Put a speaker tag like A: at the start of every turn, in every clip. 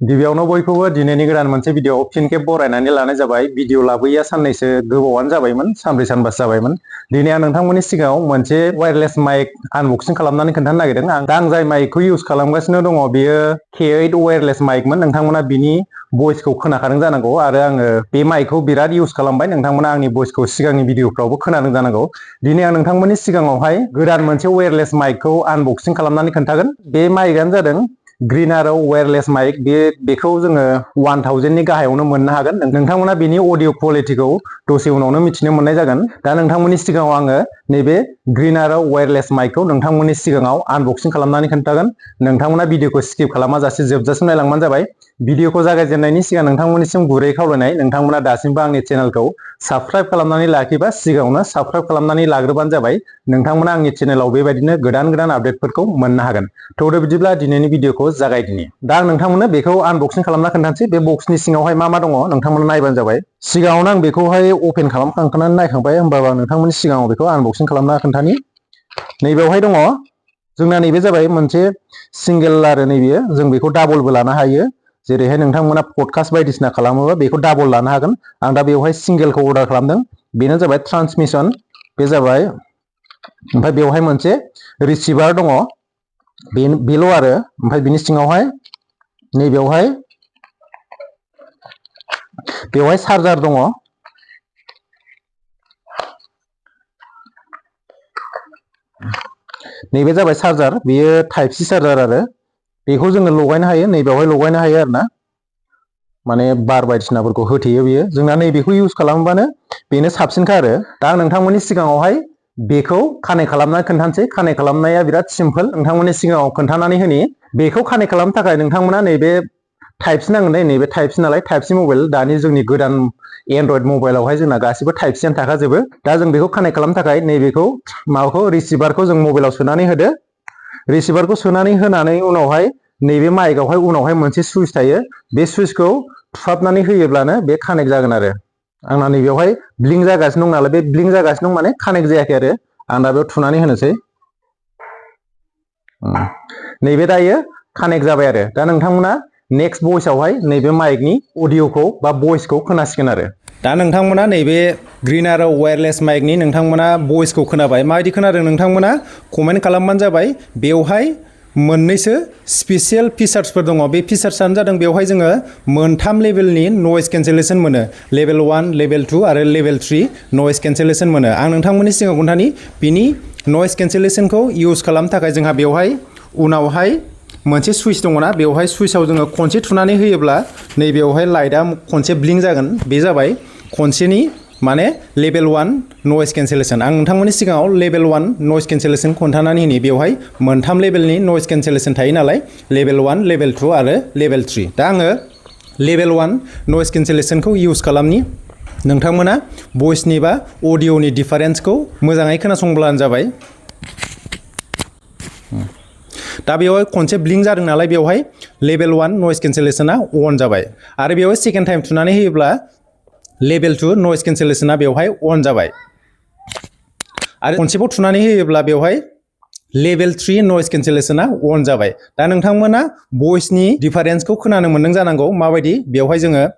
A: गिबियावनो बयखौबो दिनैनि गोदान मोनसे भिडिअ फिन खेब बरायनानै लानाय जाबाय। भिडिअ लाबोयैया साननैसो गोबावानो जाबायमोन, सानब्रै सानबासो जाबायमोन। दिनै आं नोंथांमोननि सिगाङाव मोनसे वायरलेस माइक आनबक्सिं खालामनानै खोन्थानो नागिरदों। आं जाय माइकखौ इउज खालामगासिनो दङ बेयो K8 वायरलेस माइकमोन। नोंथांमोना बिनि भइसखौ खोनाखादों जानांगौ आरो आङो बे माइकखौ बिराद इउज खालामबाय। नोंथांमोना आंनि भइसखौ सिगांनि भिडिअफ्रावबो खोनादों जानांगौ। दिनै आं नोंथांमोननि सिगाङावहाय गोदान मोनसे वायरलेस माइकखौ आनबक्सिं खालामनानै खोन्थागोन। बे माइकआनो जादों ग्रीन आरो वायरलेस माइक। बेखौ जोङो 1000 नि गाहायावनो मोननो हागोन। नोंथांमोना बिनि अडिअ क्वालिटिखौ दसे उनावनो मिथिनो मोननाय जागोन। दा नोंथांमोननि सिगाङाव आङो नैबे ग्रीन आरो वायरलेस माइकखौ नोंथांमोननि सिगाङाव आनबक्सिं खालामनानै खोन्थागोन। नोंथांमोना भिडिअखौ स्किप खालामाजासे जोबजासिम नायलांबानो जाबाय। भिडिअखौ जागायजेननायनि सिगां नोंथांमोननिसिम गुरै खावलायनाय, नोंथांमोना दासिमबो आंनि चेनेलखौ साबस्क्राइब खालामनानै लाखिबा सिगाङावनो साबस्क्राइब खालामनानै लाग्रोबानो जाबाय। नोंथांमोना आंनि चेनेलाव बेबायदिनो गोदान आपडेटफोरखौ मोननो हागोन। थ' बिदिब्ला दिनैनि भिडिअखौ जागायदिनि। दा आं नोंथांमोननो बेखौ आनबक्सिं खालामना खोन्थानोसै। बे बक्सनि सिङावहाय मा दङ नोंथांमोना नायबानो जाबाय। सिगाङावनो आं बेखौहाय अपेन खालामखांनानै नायखांबाय, होमबाबो आं नोंथांमोननि सिगाङाव बेखौ आनबक्सिं खालामना खोन्थानि। नैबेवहाय दङ जोंना, नैबे जाबाय मोनसे सिंगेल आरो नैबे जों बेखौ डाबलबो लानो हायो। जेरैहाय नोंथांमोना पडकास्ट बायदिसिना खालामोबा बेखौ डाबल लानो हागोन। आं दा बेवहाय सिंगेलखौ अर्डार खालामदों। बेनो जाबाय ट्रान्समिसन, बे जाबाय। ओमफ्राय बेवहाय मोनसे रिसिभार दङ, बेल' आरो। ओमफ्राय बिनि सिङावहाय नैबेवहाय चार्जार दङ। नैबे जाबाय चार्जार, बेयो टाइप सि चार्जार आरो। बेखौ जोङो लगायनो हायो, नैबेवहाय लगायनो हायो आरो ना, माने बार बायदिसिनाफोरखौ होथेयो बियो। जोंना नैबेखौ इउज खालामोबानो बेनो साबसिनखा आरो। दा आं नोंथांमोननि सिगाङावहाय बेखौ कानेक्ट खालामनानै खोन्थानोसै। कानेक्ट खालामनाया बिराद सिम्पल। नोंथांमोननि सिगाङाव खोन्थानानै होनि। बेखौ कानेक्ट खालामनो थाखाय नोंथांमोना नैबे टाइप सि नांगोन दे। नैबे टाइप सि नालाय, टाइप सि मबाइल। दानि जोंनि गोदान एन्ड्रइड मबाइलावहाय जोंना गासिबो टाइप सियानो थाखाजोबो। दा जों बेखौ कानेक्ट खालामनो थाखाय नैबेखौ माबाखौ रिसिभारखौ जों मबाइलाव सोनानै होदो। रिसिभारखौ सोनानै होनानै उनावहाय नैबे माइकआवहाय उनावहाय मोनसे सुइच थायो। बे सुइचखौ थुहाबनानै होयोब्लानो बे कानेक्ट जागोन आरो। आंना नैबेवहाय ब्लिंक जागासिनो दं नालाय, बे ब्लिंक जागासिनो दं माने कानेक्ट जायाखै आरो। आं दा बेयाव थुनानै होनोसै। नैबे दायो कानेक्ट जाबाय आरो। दा नोंथांमोना नेक्स्ट भइसआवहाय नैबे माइकनि अडिअखौ बा भइसखौ खोनासिगोन आरो। दा नोंथांमोना नैबे ग्रीन आरो वायरलेस माइकनि नोंथांमोना भइसखौ खोनाबाय। माबायदि खोनादों नोंथांमोना कमेन्ट खालामबानो जाबाय। बेवहाय मोननैसो स्पेसियेल फिचार्सफोर दङ। बे फिचार्सआनो जादों, बेवहाय जोङो मोनथाम लेभेलनि नयस केन्सेलेसन मोनो। लेभेल 1, लेभेल 2 आरो लेभेल 3 नयस केन्सेलेसन मोनो। आं नोंथांमोननि सिगाङाव खोन्थानि बिनि नयस केन्सेलेसनखौ इउज खालामनो थाखाय जोंहा बेवहाय उनावहाय मोनसे सुइच दङना, बेवहाय सुइचआव जोङो खनसे थुनानै होयोब्ला नैबेवहाय लाइटआ खनसे ब्लिंक जागोन। बे जाबाय खनसेनि माने लेभेल 1 नयस केन्सेलेसन। आं नोंथांमोननि सिगाङाव लेभेल 1 नयस केन्सेलेसन खोन्थानानै होनि। बेवहाय मोनथाम लेभेलनि नयस केन्सेलेसन थायो नालाय, लेभेल 1, लेभेल 2 आरो लेभेल 3। दा आङो लेभेल 1 नयस केन्सेलेसनखौ इउज खालामनि। नोंथांमोना भइसनि बा अडिअनि डिफारेन्सखौ मोजाङै खोनासंब्लानो जाबाय। दा बेवहाय खनसे ब्लिंक जादों नालाय, बेवहाय लेभेल 1 नयस केन्सेलेसना अन जाबाय। आरो बेवहाय सेकेन्ड टाइम थुनानै होयोब्ला लेभेल 2 नयस केन्सेलेसना बेवहाय अन जाबाय। आरो खनसेबाव थुनानै होयोब्ला बेवहाय लेभेल 3 नयस केन्सेलेसना अन जाबाय। दा नोंथांमोना भइसनि डिफारेन्सखौ खोनानो मोनदों जानांगौ, माबायदि बेवहाय जोङो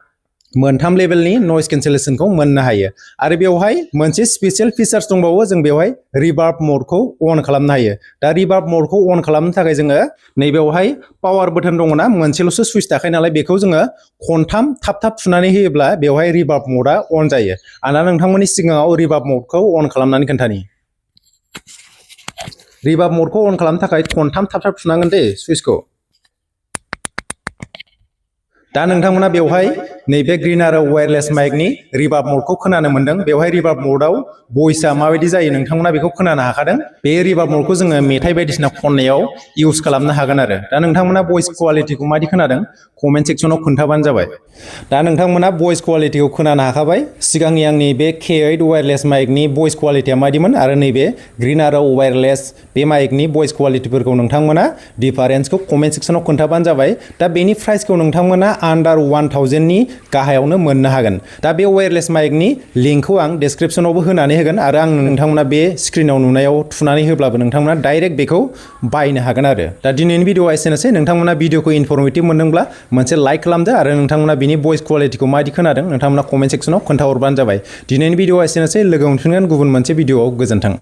A: मोनथाम लेभेलनि नयस केन्सेलेसनखौ मोननो हायो। आरो बेवहाय मोनसे स्पेसियेल फिचार्स दंबावो, जों बेवहाय रिभार्ब मडखौ अन खालामनो हायो। दा रिभार्ब मडखौ अन खालामनो थाखाय जोङो नैबेवहाय पावार बटन दङना, मोनसेल'सो सुइच थाखायो नालाय, बेखौ जोङो खनथाम थाब थाब थुनानै होयोब्ला बेवहाय रिभार्ब मडआ अन जायो। आं दा नोंथांमोननि सिगाङाव रिभार्ब मडखौ अन खालामनानै खोन्थानि। रिभार्ब मडखौ अन खालामनो थाखाय खनथाम थाब थाब थुनांगोन दे सुइचखौ। दा नोंथांमोना बेवहाय नैबे ग्रीन आरो वायरलेस माइकनि रिभार्ब मडखौ खोनानो मोनदों। बेवहाय रिभार्ब मडआव भइसआ माबायदि जायो नोंथांमोना बेखौ खोनानो हाखादों। बे रिभार्ब मडखौ जोङो मेथाइ बायदिसिना खननायाव इउज खालामनो हागोन आरो। दा नोंथांमोना भइस क्वालिटिखौ माबायदि खोनादों कमेन्ट सेक्सनाव खोन्थाबानो जाबाय। दा नोंथांमोना भइस क्वालिटिखौ खोनानो हाखाबाय। सिगांनि आंनि बे K8 वायरलेस माइकनि भइस क्वालिटिया माबायदिमोन आरो नैबे ग्रीन आरो वायरलेस बे माइकनि भइस क्वालिटिफोरखौ नोंथांमोना डिफारेन्सखौ कमेन्ट सेक्सनाव खोन्थाबानो जाबाय। दा बेनि प्राइसखौ नोंथांमोना आन्डार 1000 नि गाहायावनो मोननो हागोन। दा बे वायरलेस माइकनि लिंकखौ आं डेसक्रिपसनावबो होनानै होगोन आरो आं नोंथांमोना बे स्क्रिनाव नुनायाव थुनानै होब्लाबो नोंथांमोना डाइरेक्ट बेखौ बायनो हागोन आरो। दा दिनैनि भिडिअआ एसेनोसै। नोंथांमोना भिडिअखौ इनफरमेटिभ मोनदोंब्ला मोनसे लाइक खालामदो आरो नोंथांमोना बिनि भइस क्वालिटिखौ माबायदि खोनादों नोंथांमोना कमेन्ट सेक्सनाव खोन्थाहरबानो जाबाय। दिनैनि भिडिअआ एसेनोसै। लोगो मोनफिनगोन गुबुन मोनसे भिडिअआव। गोजोन्थों।